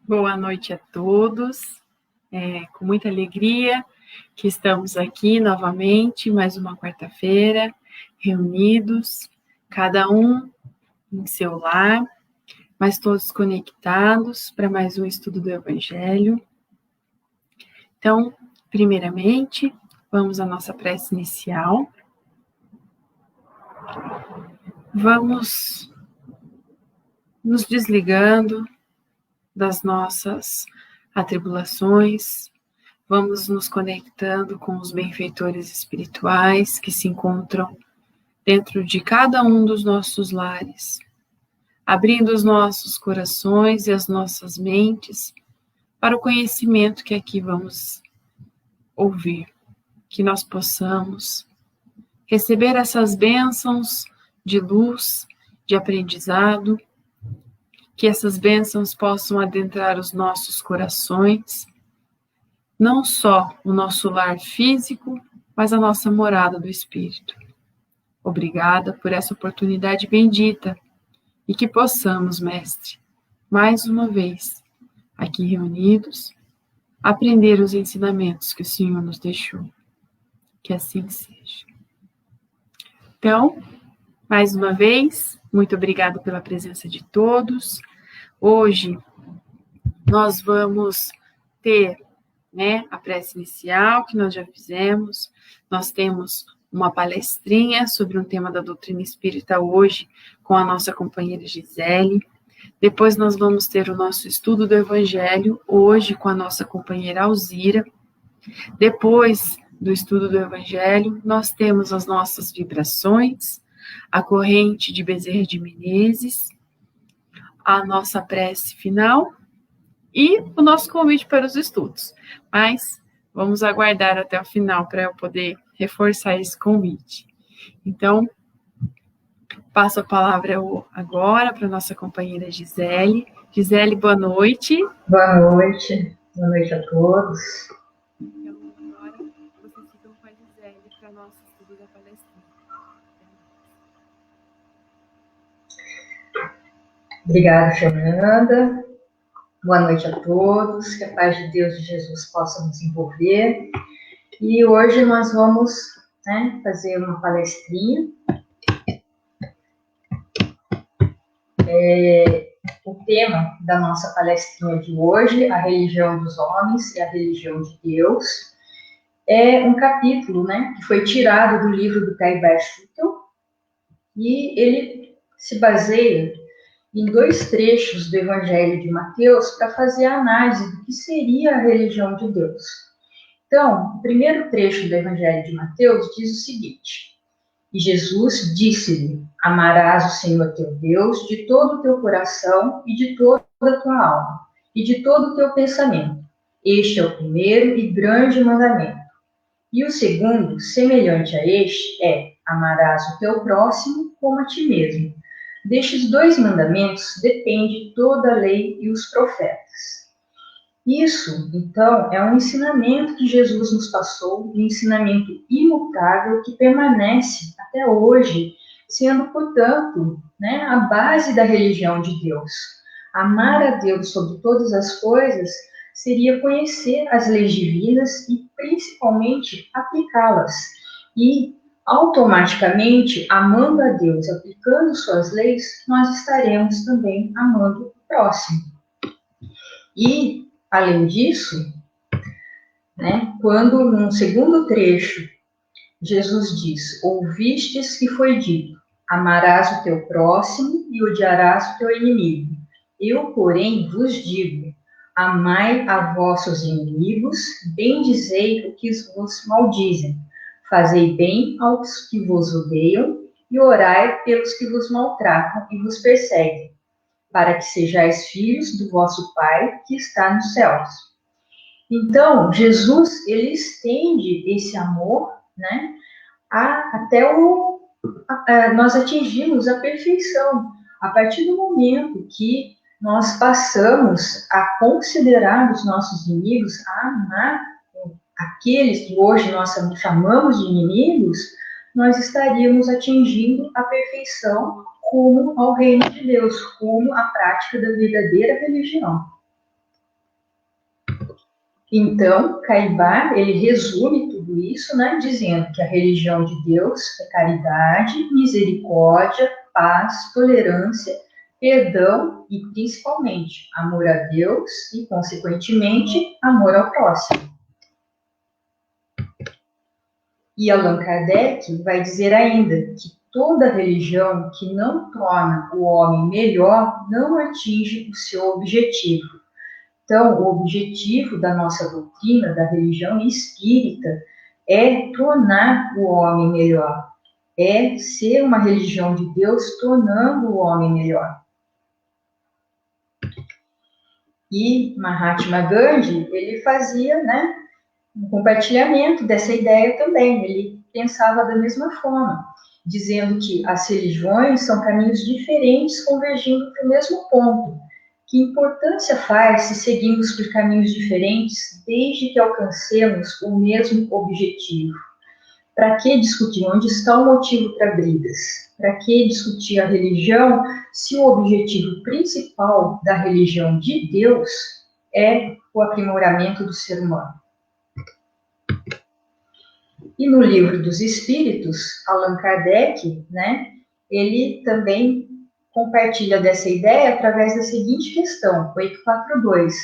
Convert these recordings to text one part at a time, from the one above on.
Boa noite a todos, com muita alegria que estamos aqui novamente, mais uma quarta-feira, reunidos, cada um em seu lar, mas todos conectados para mais um estudo do Evangelho. Então, primeiramente, vamos à nossa prece inicial. Vamos nos desligando das nossas atribulações, vamos nos conectando com os benfeitores espirituais que se encontram dentro de cada um dos nossos lares, abrindo os nossos corações e as nossas mentes para o conhecimento que aqui vamos ouvir, que nós possamos receber essas bênçãos de luz, de aprendizado, que essas bênçãos possam adentrar os nossos corações, não só o nosso lar físico, mas a nossa morada do Espírito. Obrigada por essa oportunidade bendita e que possamos, Mestre, mais uma vez, aqui reunidos, aprender os ensinamentos que o Senhor nos deixou. Que assim seja. Então, mais uma vez, muito obrigada pela presença de todos. Hoje nós vamos ter, a prece inicial, que nós já fizemos. Nós temos uma palestrinha sobre um tema da doutrina espírita hoje com a nossa companheira Gisele. Depois nós vamos ter o nosso estudo do Evangelho, hoje com a nossa companheira Alzira. Depois do estudo do Evangelho, nós temos as nossas vibrações, a corrente de Bezerra de Menezes, a nossa prece final e o nosso convite para os estudos. Mas vamos aguardar até o final para eu poder reforçar esse convite. Então, passo a palavra agora para a nossa companheira Gisele. Gisele, boa noite. Boa noite a todos. Então, agora vocês ficam com a Gisele para o nosso estudo da palestra. Obrigada, Fernanda. Boa noite a todos. Que a paz de Deus e de Jesus possa nos envolver. E hoje nós vamos fazer uma palestrinha. O tema da nossa palestrinha de hoje, a religião dos homens e a religião de Deus, é um capítulo, que foi tirado do livro do Caibal Schutel, e ele se baseia em 2 trechos do Evangelho de Mateus para fazer a análise do que seria a religião de Deus. Então, o primeiro trecho do Evangelho de Mateus diz o seguinte: E Jesus disse-lhe: Amarás o Senhor teu Deus de todo o teu coração e de toda a tua alma e de todo o teu pensamento. Este é o primeiro e grande mandamento. E o segundo, semelhante a este, é: amarás o teu próximo como a ti mesmo. Destes 2 mandamentos depende toda a lei e os profetas. Isso, então, é um ensinamento que Jesus nos passou, um ensinamento imutável que permanece até hoje, sendo, portanto, a base da religião de Deus. Amar a Deus sobre todas as coisas seria conhecer as leis divinas e, principalmente, aplicá-las. E, automaticamente, amando a Deus, aplicando suas leis, nós estaremos também amando o próximo. E, além disso, quando num segundo trecho Jesus diz: Ouvistes que foi dito, amarás o teu próximo e odiarás o teu inimigo. Eu, porém, vos digo, amai a vossos inimigos, bendizei o que vos maldizem, fazei bem aos que vos odeiam e orai pelos que vos maltratam e vos perseguem, para que sejais filhos do vosso Pai que está nos céus. Então, Jesus, ele estende esse amor, até nós atingirmos a perfeição. A partir do momento que nós passamos a considerar os nossos inimigos, a amar aqueles que hoje nós chamamos de inimigos, nós estaríamos atingindo a perfeição rumo ao reino de Deus, rumo à prática da verdadeira religião. Então, Caibá, ele resume tudo isso, dizendo que a religião de Deus é caridade, misericórdia, paz, tolerância, perdão e, principalmente, amor a Deus e, consequentemente, amor ao próximo. E Allan Kardec vai dizer ainda que toda religião que não torna o homem melhor não atinge o seu objetivo. Então, o objetivo da nossa doutrina, da religião espírita, é tornar o homem melhor, é ser uma religião de Deus tornando o homem melhor. E Mahatma Gandhi, ele fazia, um compartilhamento dessa ideia também, ele pensava da mesma forma, dizendo que as religiões são caminhos diferentes convergindo para o mesmo ponto. Que importância faz se seguimos por caminhos diferentes desde que alcancemos o mesmo objetivo? Para que discutir? Onde está o motivo para brigas? Para que discutir a religião se o objetivo principal da religião de Deus é o aprimoramento do ser humano? E no Livro dos Espíritos, Allan Kardec, ele também compartilha dessa ideia através da seguinte questão, 842.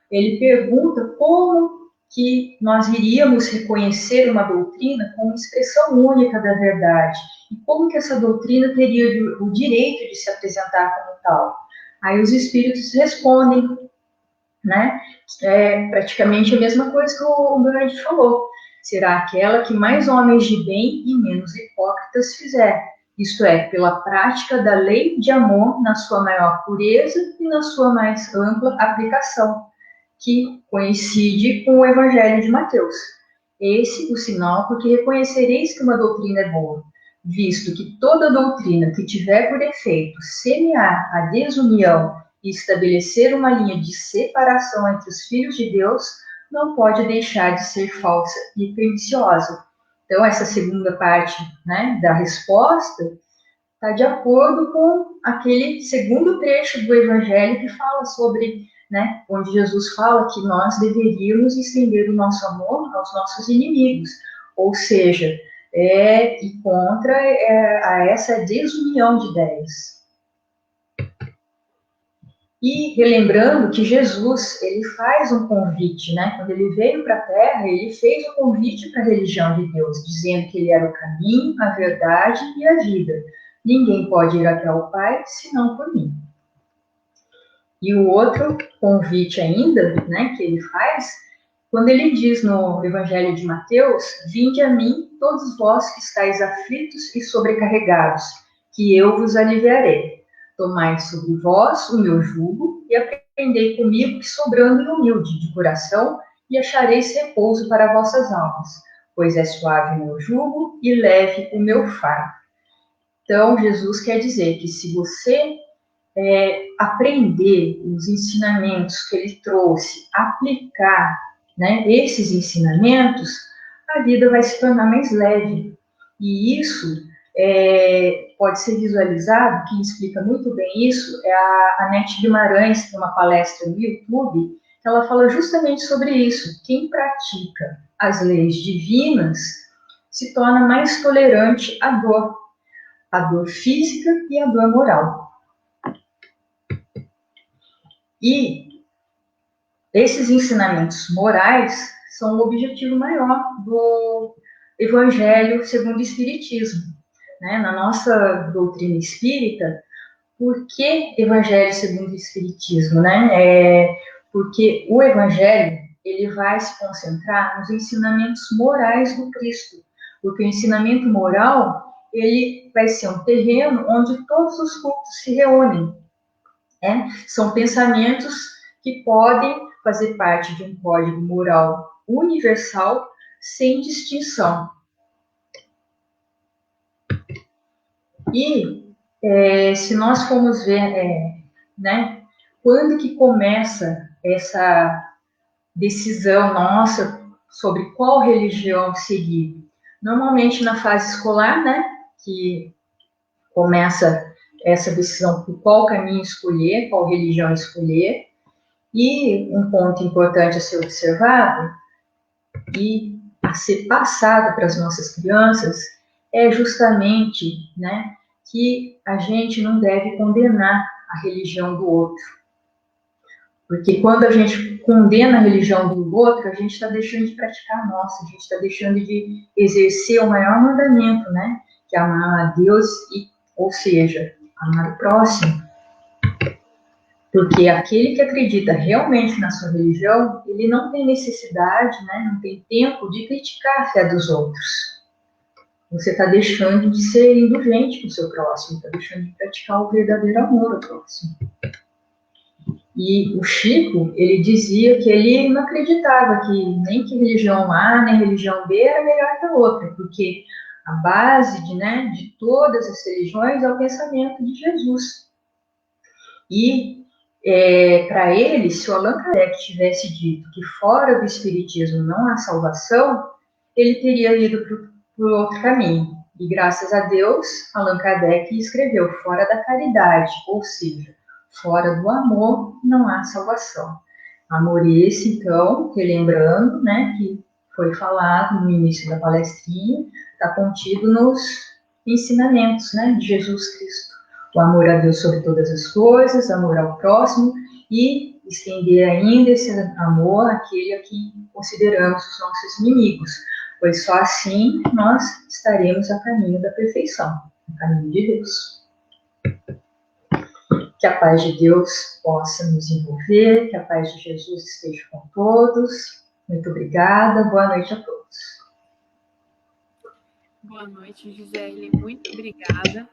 Ele pergunta como que nós iríamos reconhecer uma doutrina como expressão única da verdade. E como que essa doutrina teria o direito de se apresentar como tal? Aí os espíritos respondem, né? É praticamente a mesma coisa que o Bernard falou. Será aquela que mais homens de bem e menos hipócritas fizer. Isto é, pela prática da lei de amor na sua maior pureza e na sua mais ampla aplicação, que coincide com o Evangelho de Mateus. Esse o sinal porque reconhecereis que uma doutrina é boa, visto que toda doutrina que tiver por efeito semear a desunião e estabelecer uma linha de separação entre os filhos de Deus, não pode deixar de ser falsa e perniciosa. Então, essa segunda parte, né, da resposta está de acordo com aquele segundo trecho do Evangelho que fala sobre, né, onde Jesus fala que nós deveríamos estender o nosso amor aos nossos inimigos, ou seja, ir contra a essa desunião de ideias. E relembrando que Jesus, ele faz um convite, né? Quando ele veio para a Terra, ele fez um convite para a religião de Deus, dizendo que ele era o caminho, a verdade e a vida. Ninguém pode ir até o Pai senão por mim. E o outro convite ainda, né, que ele faz, quando ele diz no Evangelho de Mateus: vinde a mim, todos vós que estáis aflitos e sobrecarregados, que eu vos aliviarei. Tomai sobre vós o meu jugo e aprendei comigo, que sou brando e humilde de coração, e achareis repouso para vossas almas, pois é suave o meu jugo e leve o meu fardo. Então, Jesus quer dizer que se você aprender os ensinamentos que ele trouxe, aplicar, né, esses ensinamentos, a vida vai se tornar mais leve. E isso pode ser visualizado, quem explica muito bem isso é a Anete Guimarães, tem uma palestra no YouTube, que ela fala justamente sobre isso. Quem pratica as leis divinas se torna mais tolerante à dor física e à dor moral. E esses ensinamentos morais são o objetivo maior do Evangelho segundo o Espiritismo. Né? Na nossa doutrina espírita, por que Evangelho segundo o Espiritismo? Né? Porque o Evangelho ele vai se concentrar nos ensinamentos morais do Cristo. Porque o ensinamento moral ele vai ser um terreno onde todos os cultos se reúnem. São pensamentos que podem fazer parte de um código moral universal sem distinção. E se nós formos ver, né, quando que começa essa decisão nossa sobre qual religião seguir? Normalmente na fase escolar, né, que começa essa decisão por qual caminho escolher, qual religião escolher. E um ponto importante a ser observado e a ser passado para as nossas crianças é justamente, né, que a gente não deve condenar a religião do outro. Porque quando a gente condena a religião do outro, a gente está deixando de praticar a nossa, a gente está deixando de exercer o maior mandamento, né, que é amar a Deus, ou seja, amar o próximo. Porque aquele que acredita realmente na sua religião, ele não tem necessidade, né, não tem tempo de criticar a fé dos outros. Você está deixando de ser indulgente com o seu próximo, está deixando de praticar o verdadeiro amor ao próximo. E o Chico, ele dizia que ele não acreditava que nem que religião A, nem religião B era melhor que a outra, porque a base de todas as religiões é o pensamento de Jesus. E para ele, se o Allan Kardec tivesse dito que fora do Espiritismo não há salvação, ele teria ido para o outro caminho. E graças a Deus, Allan Kardec escreveu fora da caridade, ou seja, fora do amor não há salvação. Amor esse, então, relembrando, né, que foi falado no início da palestrinha, está contido nos ensinamentos, né, de Jesus Cristo. O amor a Deus sobre todas as coisas, amor ao próximo, e estender ainda esse amor àquele a quem consideramos os nossos inimigos, pois só assim nós estaremos a caminho da perfeição, a caminho de Deus. Que a paz de Deus possa nos envolver, que a paz de Jesus esteja com todos. Muito obrigada, boa noite a todos. Boa noite, Gisele, muito obrigada.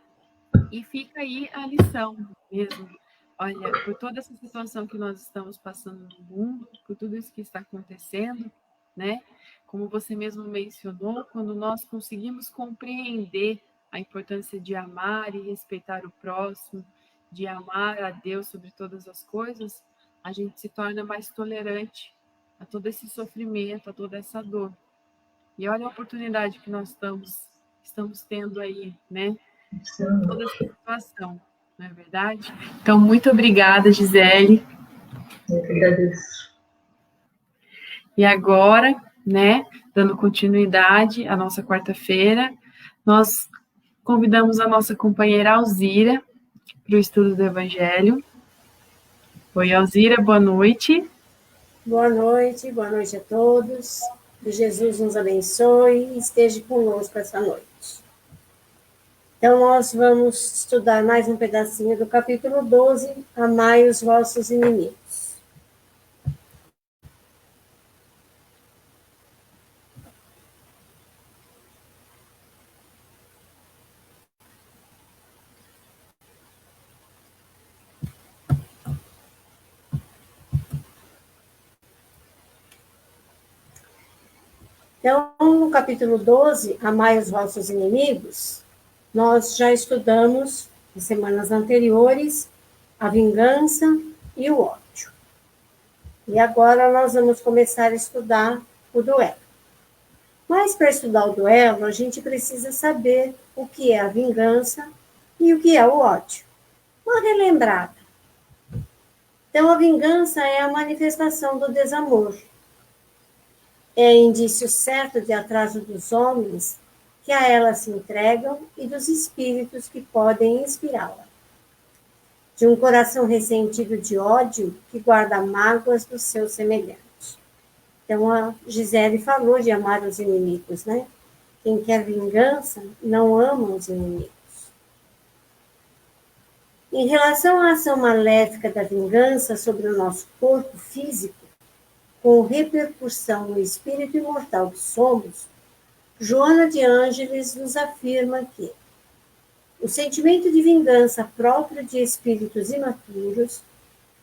E fica aí a lição mesmo. Olha, por toda essa situação que nós estamos passando no mundo, por tudo isso que está acontecendo, né? Como você mesmo mencionou, quando nós conseguimos compreender a importância de amar e respeitar o próximo, de amar a Deus sobre todas as coisas, a gente se torna mais tolerante a todo esse sofrimento, a toda essa dor. E olha a oportunidade que nós estamos tendo aí, né? Com toda essa situação, não é verdade? Então, muito obrigada, Gisele. Eu que agradeço. E agora, né, dando continuidade à nossa quarta-feira, nós convidamos a nossa companheira Alzira para o estudo do Evangelho. Oi, Alzira, boa noite. Boa noite a todos. Que Jesus nos abençoe e esteja conosco essa noite. Então, nós vamos estudar mais um pedacinho do capítulo 12, Amai os vossos inimigos. Então, no capítulo 12, Amai os vossos inimigos, nós já estudamos, em semanas anteriores, a vingança e o ódio. E agora nós vamos começar a estudar o duelo. Mas para estudar o duelo, a gente precisa saber o que é a vingança e o que é o ódio. Uma relembrada. Então, a vingança é a manifestação do desamor. É indício certo de atraso dos homens que a ela se entregam e dos espíritos que podem inspirá-la. De um coração ressentido de ódio que guarda mágoas dos seus semelhantes. Então, a Gisele falou de amar os inimigos, né? Quem quer vingança não ama os inimigos. Em relação à ação maléfica da vingança sobre o nosso corpo físico, com repercussão no espírito imortal que somos, Joana de Ângeles nos afirma que o sentimento de vingança próprio de espíritos imaturos,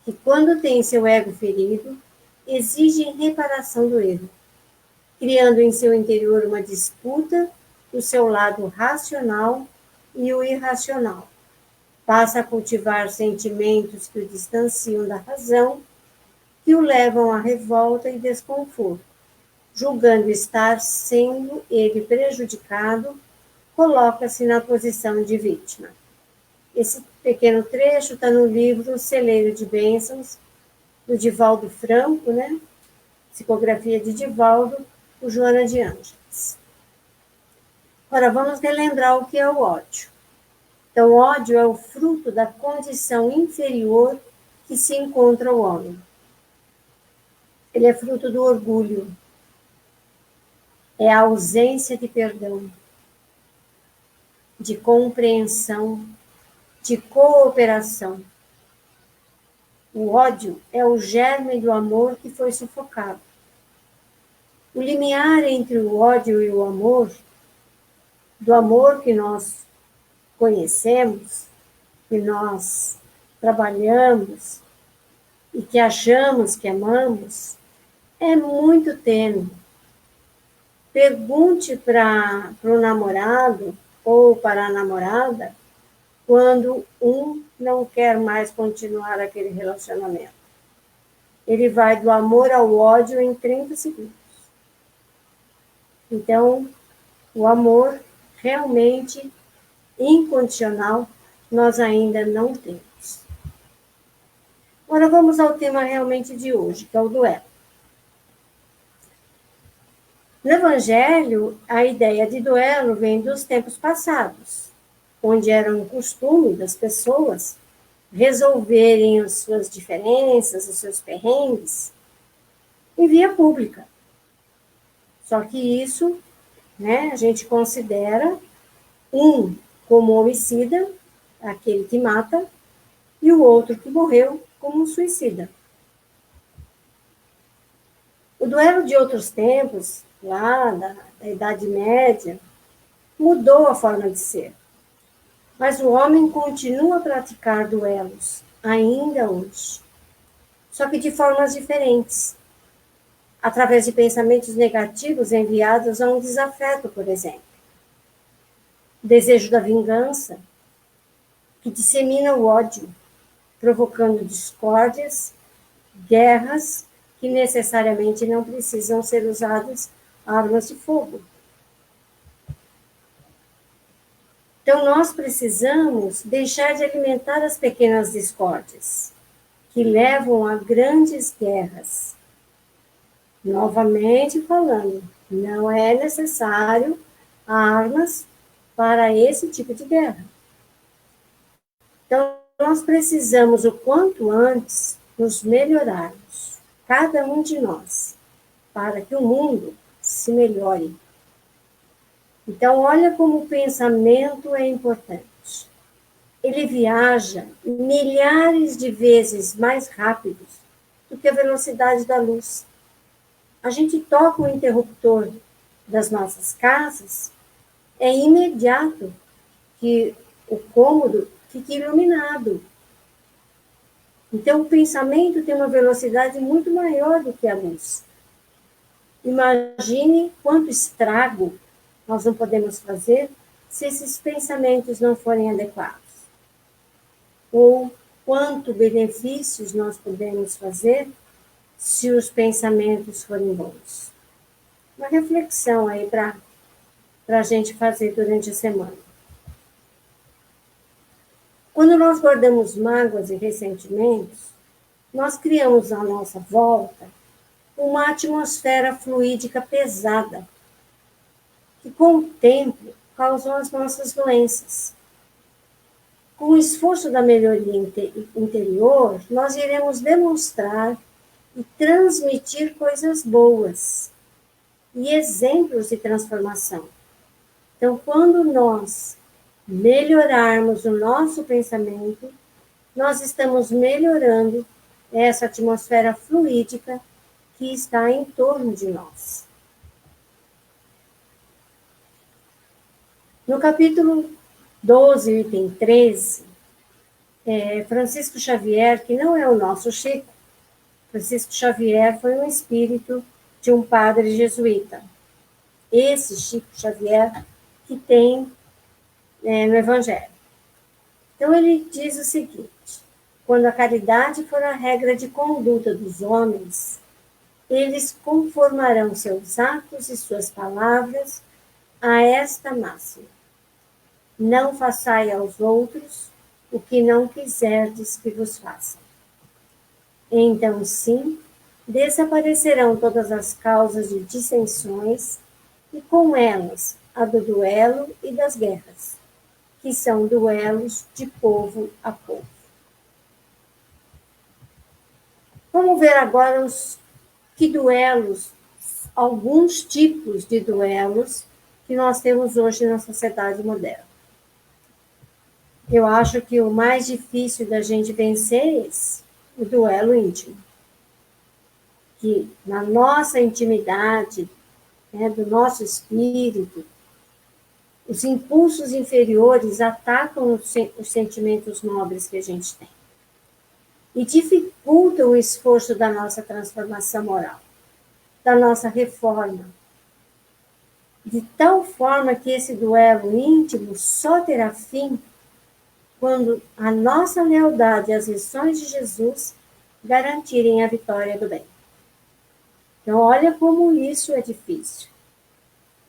que quando têm seu ego ferido, exigem reparação do erro, criando em seu interior uma disputa do seu lado racional e o irracional. Passa a cultivar sentimentos que o distanciam da razão, que o levam à revolta e desconforto, julgando estar sendo ele prejudicado, coloca-se na posição de vítima. Esse pequeno trecho está no livro Celeiro de Bênçãos, do Divaldo Franco, né? Psicografia de Divaldo, por Joana de Ângeles. Agora, vamos relembrar o que é o ódio. Então, o ódio é o fruto da condição inferior que se encontra o homem. Ele é fruto do orgulho, é a ausência de perdão, de compreensão, de cooperação. O ódio é o germe do amor que foi sufocado. O limiar entre o ódio e o amor, do amor que nós conhecemos, que nós trabalhamos e que achamos que amamos, é muito tênue. Pergunte para o namorado ou para a namorada quando um não quer mais continuar aquele relacionamento. Ele vai do amor ao ódio em 30 segundos. Então, o amor realmente incondicional nós ainda não temos. Agora vamos ao tema realmente de hoje, que é o duelo. No Evangelho, a ideia de duelo vem dos tempos passados, onde era um costume das pessoas resolverem as suas diferenças, os seus perrengues, em via pública. Só que isso, né, a gente considera um como homicida, aquele que mata, e o outro que morreu como um suicida. O duelo de outros tempos, lá da Idade Média, mudou a forma de ser. Mas o homem continua a praticar duelos, ainda hoje. Só que de formas diferentes. Através de pensamentos negativos enviados a um desafeto, por exemplo. O desejo da vingança, que dissemina o ódio, provocando discórdias, guerras, que necessariamente não precisam ser usadas armas de fogo. Então, nós precisamos deixar de alimentar as pequenas discórdias, que levam a grandes guerras. Novamente falando, não é necessário armas para esse tipo de guerra. Então, nós precisamos, o quanto antes, nos melhorarmos, cada um de nós, para que o mundo se melhore. Então, olha como o pensamento é importante. Ele viaja milhares de vezes mais rápido do que a velocidade da luz. A gente toca o interruptor das nossas casas, é imediato que o cômodo fique iluminado. Então, o pensamento tem uma velocidade muito maior do que a luz. Imagine quanto estrago nós não podemos fazer se esses pensamentos não forem adequados. Ou quanto benefícios nós podemos fazer se os pensamentos forem bons. Uma reflexão aí para a gente fazer durante a semana. Quando nós guardamos mágoas e ressentimentos, nós criamos à nossa volta uma atmosfera fluídica pesada, que com o tempo causam as nossas doenças. Com o esforço da melhoria interior, nós iremos demonstrar e transmitir coisas boas e exemplos de transformação. Então, quando nós melhorarmos o nosso pensamento, nós estamos melhorando essa atmosfera fluídica que está em torno de nós. No capítulo 12, item 13, Francisco Xavier, que não é o nosso Chico, Francisco Xavier foi um espírito de um padre jesuíta. Esse Chico Xavier que tem no Evangelho. Então, ele diz o seguinte: quando a caridade for a regra de conduta dos homens, eles conformarão seus atos e suas palavras a esta máxima: não façai aos outros o que não quiserdes que vos façam. Então, sim, desaparecerão todas as causas de dissensões e, com elas, a do duelo e das guerras, que são duelos de povo a povo. Vamos ver agora alguns tipos de duelos que nós temos hoje na sociedade moderna. Eu acho que o mais difícil da gente vencer é esse, o duelo íntimo. Que na nossa intimidade, do nosso espírito, os impulsos inferiores atacam os sentimentos nobres que a gente tem. E dificultam o esforço da nossa transformação moral, da nossa reforma. De tal forma que esse duelo íntimo só terá fim quando a nossa lealdade às lições de Jesus garantirem a vitória do bem. Então, olha como isso é difícil.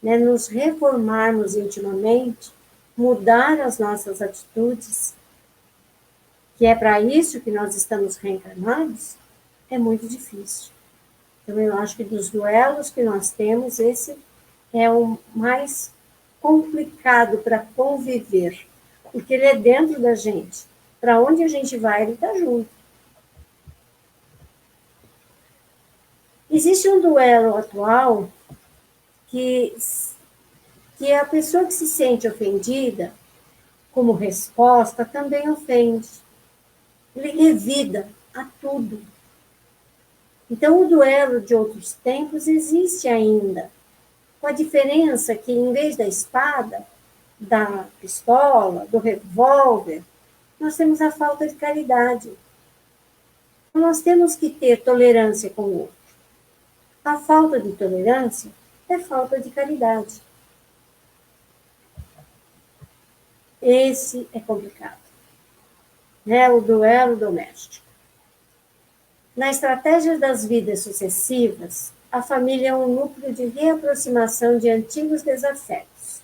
Nos reformarmos intimamente, mudar as nossas atitudes, que é para isso que nós estamos reencarnados, é muito difícil. Então, eu acho que dos duelos que nós temos, esse é o mais complicado para conviver, porque ele é dentro da gente. Para onde a gente vai, ele está junto. Existe um duelo atual que a pessoa que se sente ofendida, como resposta, também ofende. Ele revida a tudo. Então, o duelo de outros tempos existe ainda, com a diferença que, em vez da espada, da pistola, do revólver, nós temos a falta de caridade. Nós temos que ter tolerância com o outro. A falta de tolerância é falta de caridade. Esse é complicado, né? O duelo doméstico. Na estratégia das vidas sucessivas, a família é um núcleo de reaproximação de antigos desafetos,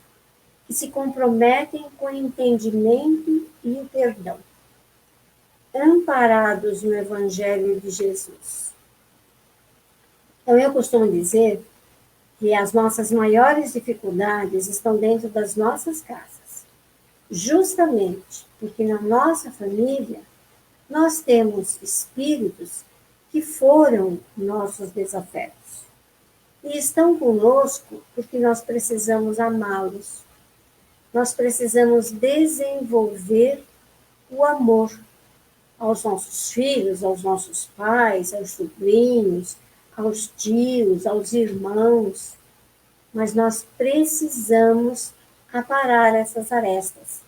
que se comprometem com o entendimento e o perdão, amparados no Evangelho de Jesus. Então, eu costumo dizer que as nossas maiores dificuldades estão dentro das nossas casas, justamente porque na nossa família nós temos espíritos que foram nossos desafetos e estão conosco porque nós precisamos amá-los. Nós precisamos desenvolver o amor aos nossos filhos, aos nossos pais, aos sobrinhos, aos tios, aos irmãos. Mas nós precisamos aparar essas arestas.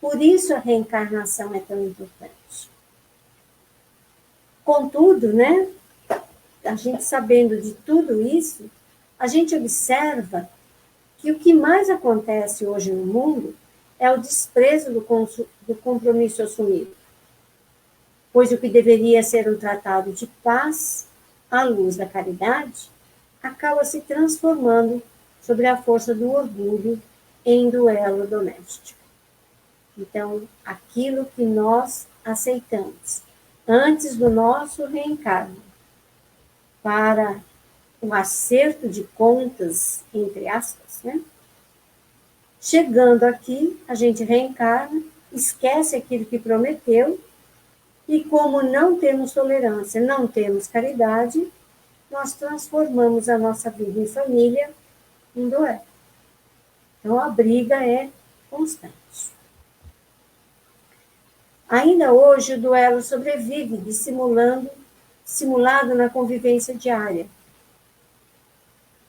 Por isso a reencarnação é tão importante. Contudo, né, a gente sabendo de tudo isso, a gente observa que o que mais acontece hoje no mundo é o desprezo do compromisso assumido. Pois o que deveria ser um tratado de paz, à luz da caridade, acaba se transformando sobre a força do orgulho em duelo doméstico. Então, aquilo que nós aceitamos antes do nosso reencarno, para um acerto de contas, entre aspas, né? Chegando aqui, a gente reencarna, esquece aquilo que prometeu, e como não temos tolerância, não temos caridade, nós transformamos a nossa vida em família em duelo. Então, a briga é constante. Ainda hoje, o duelo sobrevive simulado na convivência diária.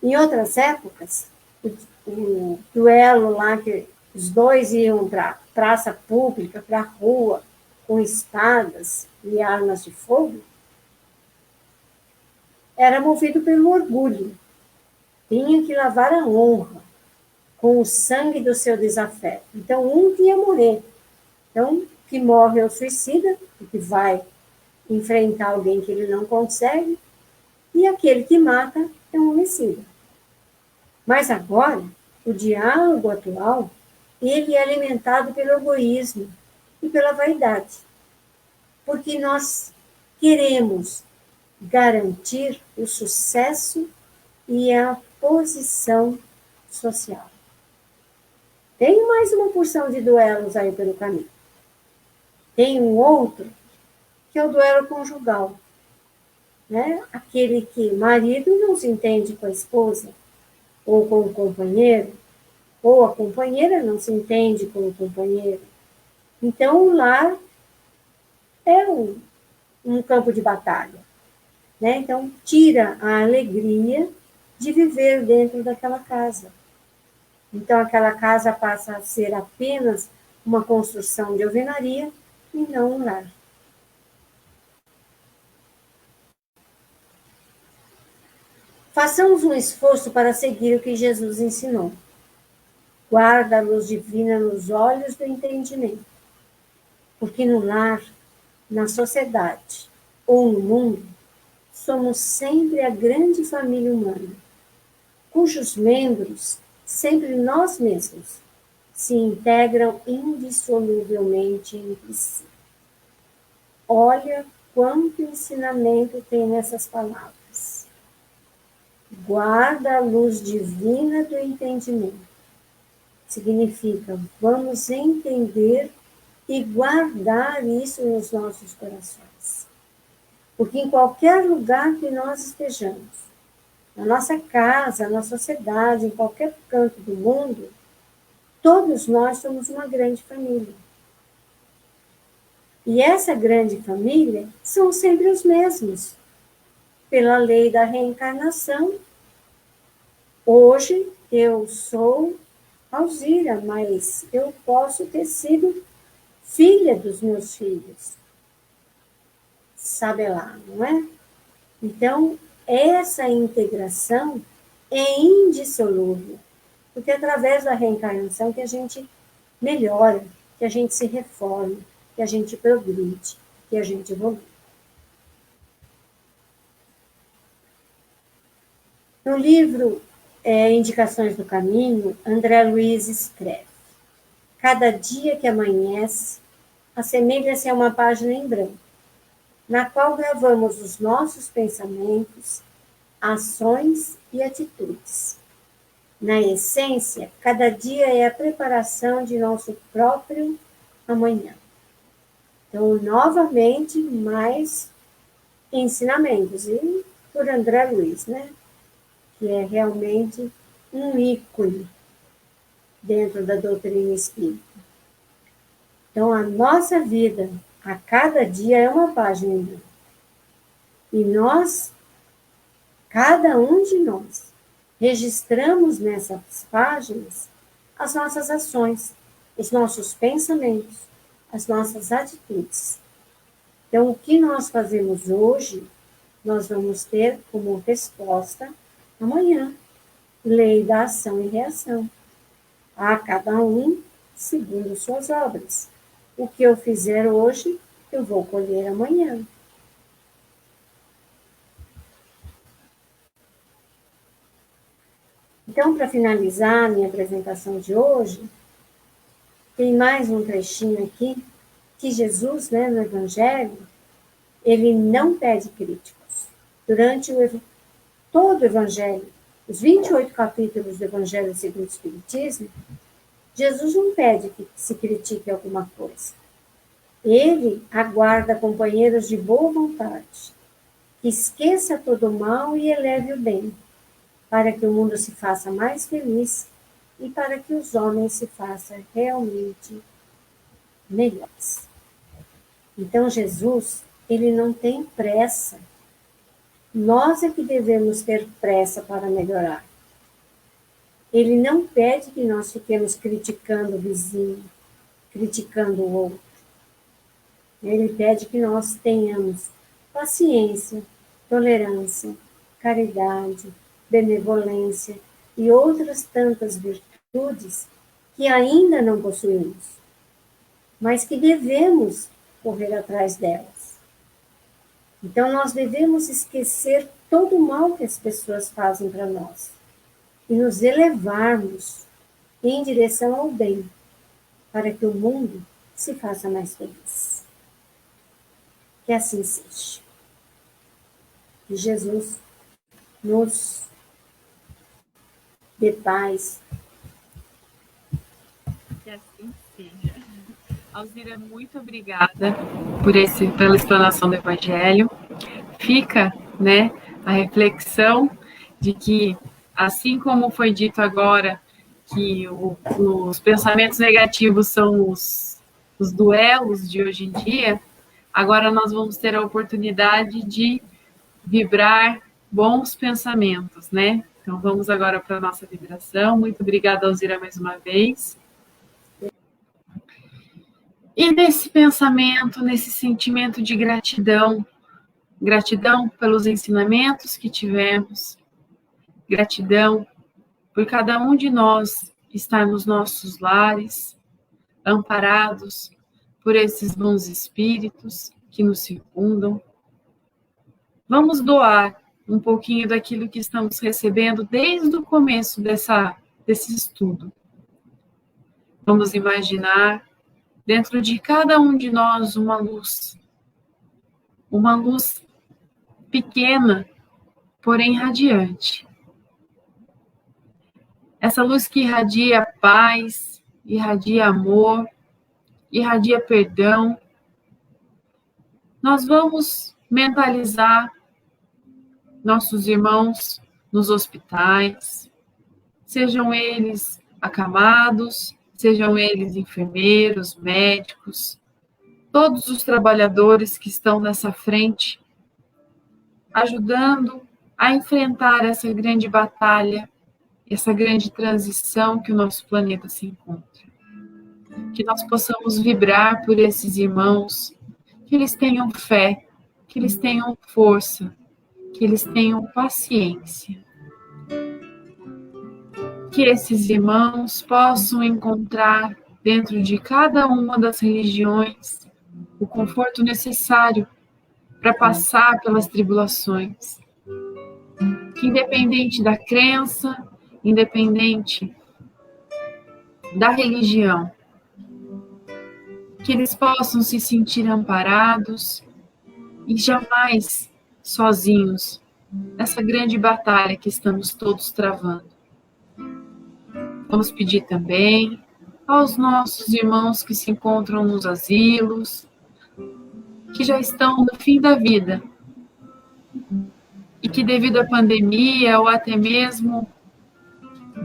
Em outras épocas, o duelo lá que os dois iam para a praça pública, para a rua, com espadas e armas de fogo, era movido pelo orgulho. Tinha que lavar a honra com o sangue do seu desafeto. Então, um ia morrer. Então, que morre é o suicida, que vai enfrentar alguém que ele não consegue, e aquele que mata é um homicida. Mas agora, o diálogo atual, ele é alimentado pelo egoísmo e pela vaidade, porque nós queremos garantir o sucesso e a posição social. Tem mais uma porção de duelos aí pelo caminho. Tem um outro, que é o duelo conjugal, né? Aquele que o marido não se entende com a esposa, ou com o companheiro, ou a companheira não se entende com o companheiro. Então, o lar é um campo de batalha, né? Então, tira a alegria de viver dentro daquela casa. Então, aquela casa passa a ser apenas uma construção de alvenaria e não um lar. Façamos um esforço para seguir o que Jesus ensinou. Guarda a luz divina nos olhos do entendimento. Porque no lar, na sociedade ou no mundo, somos sempre a grande família humana, cujos membros, sempre nós mesmos, se integram indissoluvelmente entre si. Olha quanto ensinamento tem nessas palavras. Guarda a luz divina do entendimento. Significa, vamos entender e guardar isso nos nossos corações. Porque em qualquer lugar que nós estejamos, na nossa casa, na sociedade, em qualquer canto do mundo, todos nós somos uma grande família. E essa grande família são sempre os mesmos. Pela lei da reencarnação, hoje eu sou Alzira, mas eu posso ter sido filha dos meus filhos. Sabe lá, não é? Então, essa integração é indissolúvel, porque é através da reencarnação que a gente melhora, que a gente se reforma, que a gente progride, que a gente evolui. No livro Indicações do Caminho, André Luiz escreve: cada dia que amanhece, assemelha-se a uma página em branco, na qual gravamos os nossos pensamentos, ações e atitudes. Na essência, cada dia é a preparação de nosso próprio amanhã. Então, novamente, mais ensinamentos, e por André Luiz, né? Que é realmente um ícone dentro da doutrina espírita. Então, a nossa vida, a cada dia, é uma página em branco. E nós, cada um de nós, registramos nessas páginas as nossas ações, os nossos pensamentos, as nossas atitudes. Então, o que nós fazemos hoje, nós vamos ter como resposta amanhã. Lei da ação e reação. A cada um segundo suas obras. O que eu fizer hoje, eu vou colher amanhã. Então, para finalizar a minha apresentação de hoje, tem mais um trechinho aqui, que Jesus, né, no Evangelho, ele não pede críticos. Durante todo o Evangelho, os 28 capítulos do Evangelho segundo o Espiritismo, Jesus não pede que se critique alguma coisa. Ele aguarda companheiros de boa vontade, que esqueça todo o mal e eleve o bem, para que o mundo se faça mais feliz e para que os homens se façam realmente melhores. Então, Jesus, ele não tem pressa. Nós é que devemos ter pressa para melhorar. Ele não pede que nós fiquemos criticando o vizinho, criticando o outro. Ele pede que nós tenhamos paciência, tolerância, caridade, benevolência e outras tantas virtudes que ainda não possuímos, mas que devemos correr atrás delas. Então, nós devemos esquecer todo o mal que as pessoas fazem para nós e nos elevarmos em direção ao bem, para que o mundo se faça mais feliz. Que assim seja. Que Jesus nos dê paz. Que assim seja. Alzira, muito obrigada pela explanação do Evangelho. Fica, né, a reflexão de que, assim como foi dito agora, que os pensamentos negativos são os duelos de hoje em dia, agora nós vamos ter a oportunidade de vibrar bons pensamentos, né? Então vamos agora para a nossa vibração. Muito obrigada, Alzira, mais uma vez. E nesse pensamento, nesse sentimento de gratidão, gratidão pelos ensinamentos que tivemos, gratidão por cada um de nós estar nos nossos lares, amparados por esses bons espíritos que nos circundam. Vamos doar um pouquinho daquilo que estamos recebendo desde o começo desse estudo. Vamos imaginar dentro de cada um de nós uma luz pequena, porém radiante. Essa luz que irradia paz, irradia amor, irradia perdão. Nós vamos mentalizar nossos irmãos nos hospitais, sejam eles acamados, sejam eles enfermeiros, médicos, todos os trabalhadores que estão nessa frente, ajudando a enfrentar essa grande batalha, essa grande transição que o nosso planeta se encontra. Que nós possamos vibrar por esses irmãos, que eles tenham fé, que eles tenham força, que eles tenham paciência. Que esses irmãos possam encontrar dentro de cada uma das religiões o conforto necessário para passar pelas tribulações. Que independente da crença, independente da religião, que eles possam se sentir amparados e jamais sozinhos nessa grande batalha que estamos todos travando. Vamos pedir também aos nossos irmãos que se encontram nos asilos, que já estão no fim da vida e que devido à pandemia ou até mesmo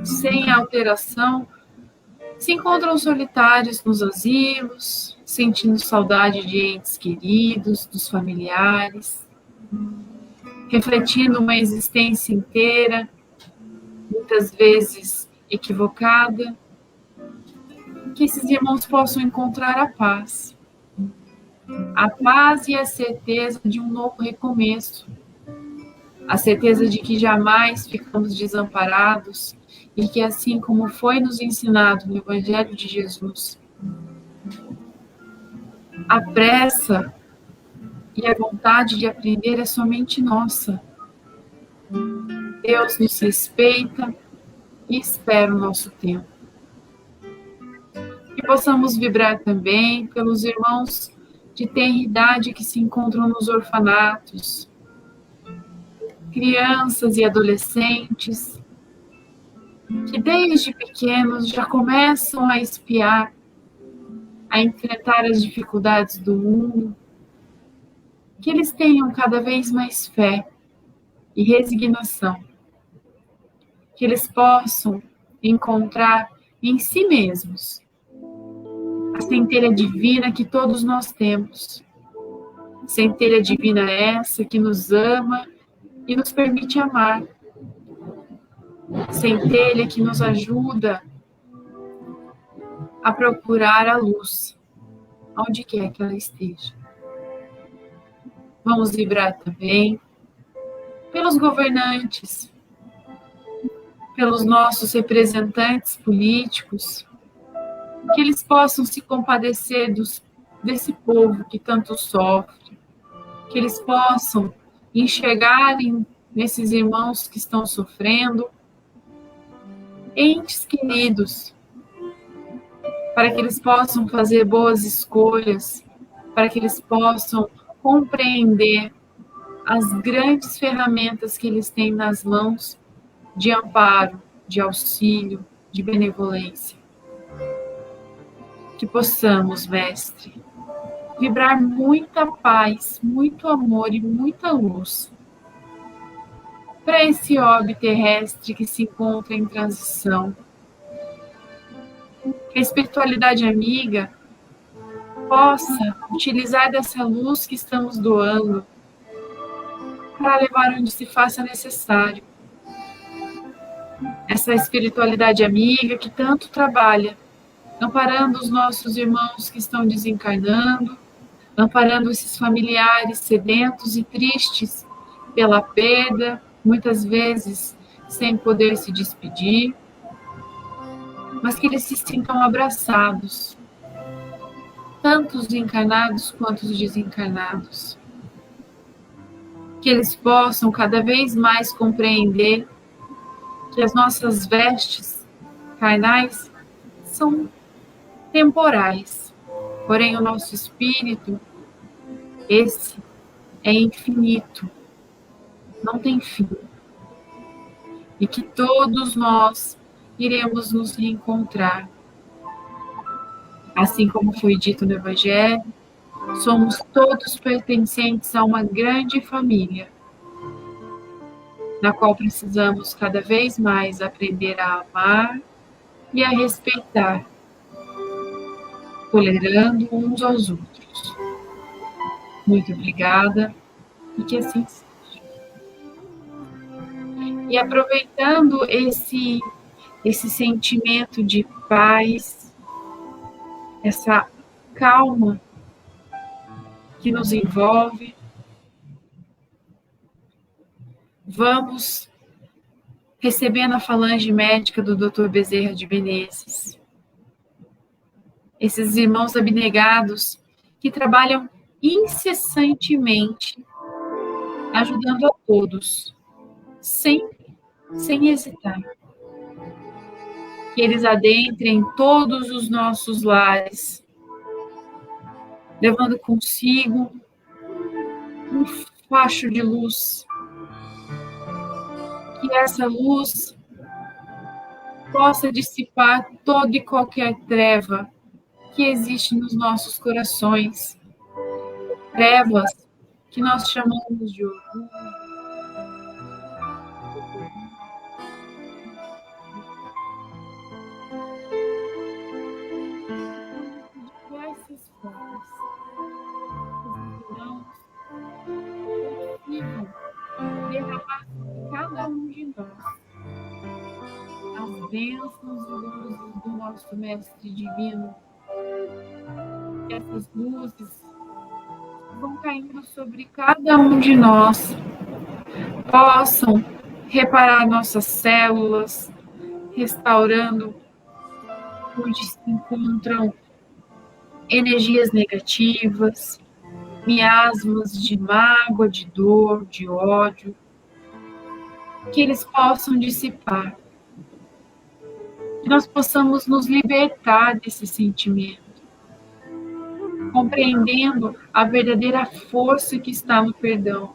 sem alteração, se encontram solitários nos asilos, sentindo saudade de entes queridos, dos familiares, refletindo uma existência inteira, muitas vezes equivocada, que esses irmãos possam encontrar a paz e a certeza de um novo recomeço, a certeza de que jamais ficamos desamparados e que, assim como foi nos ensinado no Evangelho de Jesus, a pressa e a vontade de aprender é somente nossa. Deus nos respeita e espera o nosso tempo. Que possamos vibrar também pelos irmãos de tenra idade que se encontram nos orfanatos, crianças e adolescentes, que desde pequenos já começam a espiar, a enfrentar as dificuldades do mundo, que eles tenham cada vez mais fé e resignação, que eles possam encontrar em si mesmos a centelha divina que todos nós temos, centelha divina essa que nos ama e nos permite amar, centelha que nos ajuda a procurar a luz, onde quer que ela esteja. Vamos vibrar também pelos governantes, pelos nossos representantes políticos, que eles possam se compadecer desse povo que tanto sofre, que eles possam enxergarem nesses irmãos que estão sofrendo entes queridos, para que eles possam fazer boas escolhas, para que eles possam compreender as grandes ferramentas que eles têm nas mãos de amparo, de auxílio, de benevolência. Que possamos, Mestre, vibrar muita paz, muito amor e muita luz para esse orbe terrestre que se encontra em transição. Que a espiritualidade amiga possa utilizar dessa luz que estamos doando para levar onde se faça necessário. Essa espiritualidade amiga que tanto trabalha, amparando os nossos irmãos que estão desencarnando, amparando esses familiares sedentos e tristes pela perda, muitas vezes sem poder se despedir, mas que eles se sintam abraçados, tanto os encarnados quanto os desencarnados. Que eles possam cada vez mais compreender que as nossas vestes carnais são temporais, porém o nosso espírito, esse é infinito, não tem fim. E que todos nós iremos nos reencontrar Assim como foi dito no Evangelho, somos todos pertencentes a uma grande família, na qual precisamos cada vez mais aprender a amar e a respeitar, tolerando uns aos outros. Muito obrigada e que assim seja. E aproveitando esse sentimento de paz, essa calma que nos envolve, vamos recebendo a falange médica do Dr. Bezerra de Menezes. Esses irmãos abnegados que trabalham incessantemente, ajudando a todos, sem hesitar. Que eles adentrem todos os nossos lares, levando consigo um facho de luz. Que essa luz possa dissipar toda e qualquer treva que existe nos nossos corações. Trevas que nós chamamos de orgulho, diversas formas. Os irmãos consigam derramar sobre cada um de nós as bênçãos e luzes do nosso Mestre Divino. Essas luzes vão caindo sobre cada um de nós, possam reparar nossas células, restaurando onde se encontram energias negativas, miasmas de mágoa, de dor, de ódio, que eles possam dissipar, que nós possamos nos libertar desse sentimento, compreendendo a verdadeira força que está no perdão,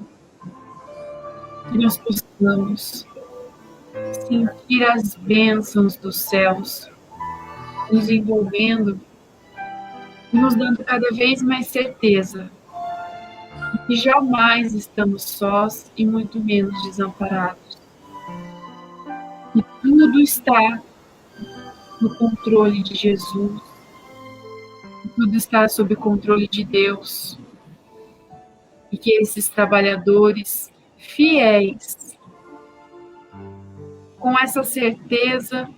que nós possamos sentir as bênçãos dos céus nos envolvendo e nos dando cada vez mais certeza de que jamais estamos sós e muito menos desamparados. E tudo está no controle de Jesus, tudo está sob o controle de Deus. E que esses trabalhadores fiéis, com essa certeza,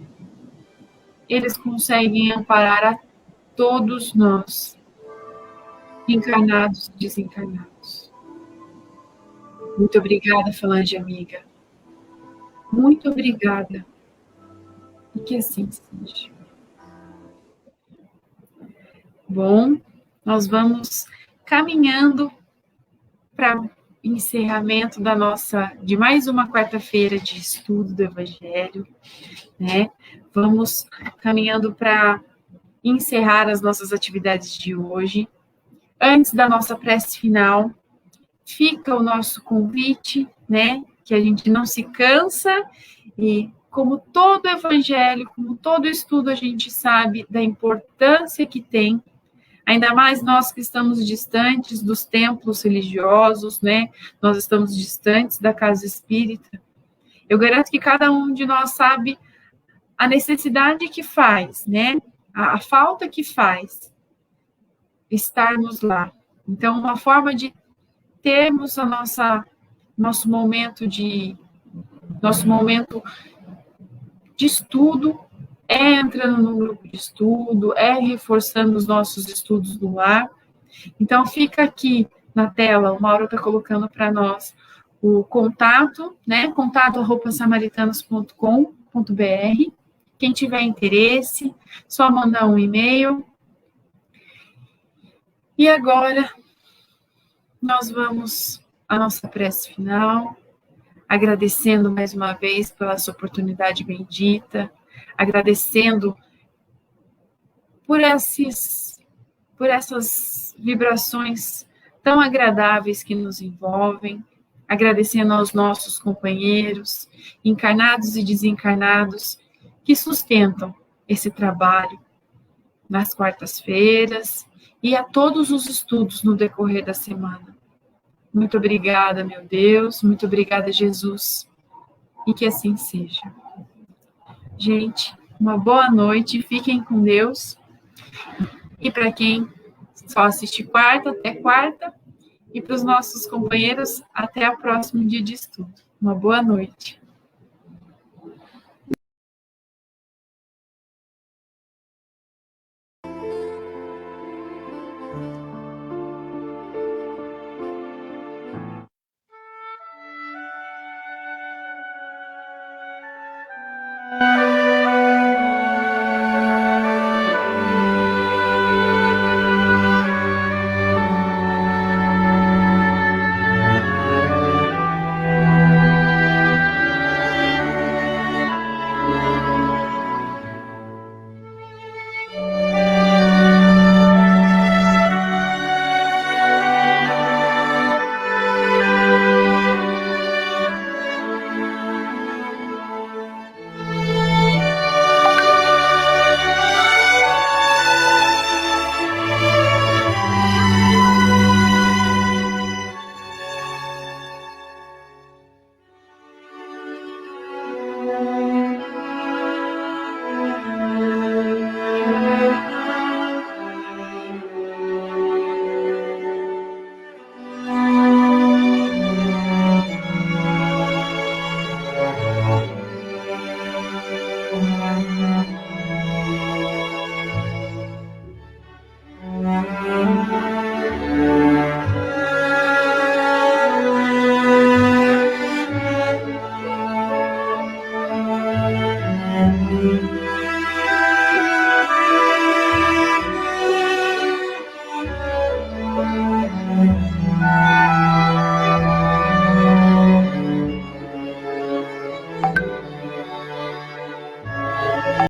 eles conseguem amparar a todos nós, encarnados e desencarnados. Muito obrigada, falange amiga. Muito obrigada. E que assim seja. Bom, nós vamos caminhando para o encerramento de mais uma quarta-feira de estudo do Evangelho, né? Vamos caminhando para encerrar as nossas atividades de hoje. Antes da nossa prece final, fica o nosso convite, né? Que a gente não se cansa e, como todo Evangelho, como todo estudo, a gente sabe da importância que tem, ainda mais nós que estamos distantes dos templos religiosos, né? Nós estamos distantes da casa espírita. Eu garanto que cada um de nós sabe a necessidade que faz, né? A falta que faz estarmos lá. Então, uma forma de termos nosso momento de estudo é entrando num grupo de estudo, é reforçando os nossos estudos no lar. Então, fica aqui na tela, o Mauro está colocando para nós o contato, né? contato@samaritanos.com.br. Quem tiver interesse, só mandar um e-mail. E agora, nós vamos à nossa prece final, agradecendo mais uma vez pela essa oportunidade bendita, agradecendo por essas vibrações tão agradáveis que nos envolvem, agradecendo aos nossos companheiros, encarnados e desencarnados, que sustentam esse trabalho, nas quartas-feiras e a todos os estudos no decorrer da semana. Muito obrigada, meu Deus, muito obrigada, Jesus, e que assim seja. Gente, uma boa noite, fiquem com Deus. E para quem só assiste quarta, até quarta. E para os nossos companheiros, até o próximo dia de estudo. Uma boa noite.